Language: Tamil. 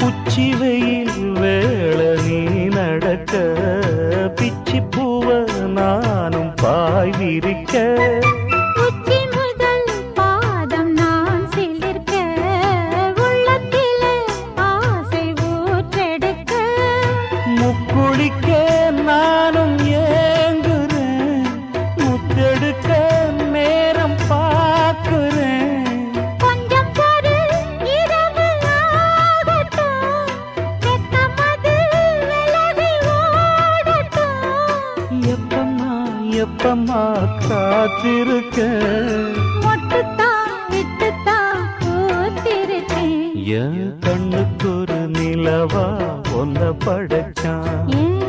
உச்சி வெயில் வேள நீ நடக்க பிச்சி பூவ நானும் பாய் விரிக்க உச்சி முதல் பாதம் நான் சிலிர்க்க உள்ளத்திலே ஆசை ஊற்றெடுக்க முக்குளிக்க நானும் ஏங்குறேன் முத்தெடுக்க நேரம் பார்க்கிறேன் கொஞ்சம் பொறு இரவு ஆகட்டும் வெக்கமது விலகி ஓடட்டும் எப்பம்மா காத்திருக்க மொட்டுத்தான் விட்டுத்தான் பூத்திருக்கேன் என் கண்ணுக்கு ஒரு நிலவா ஒன்ன படைச்சான் ஏன்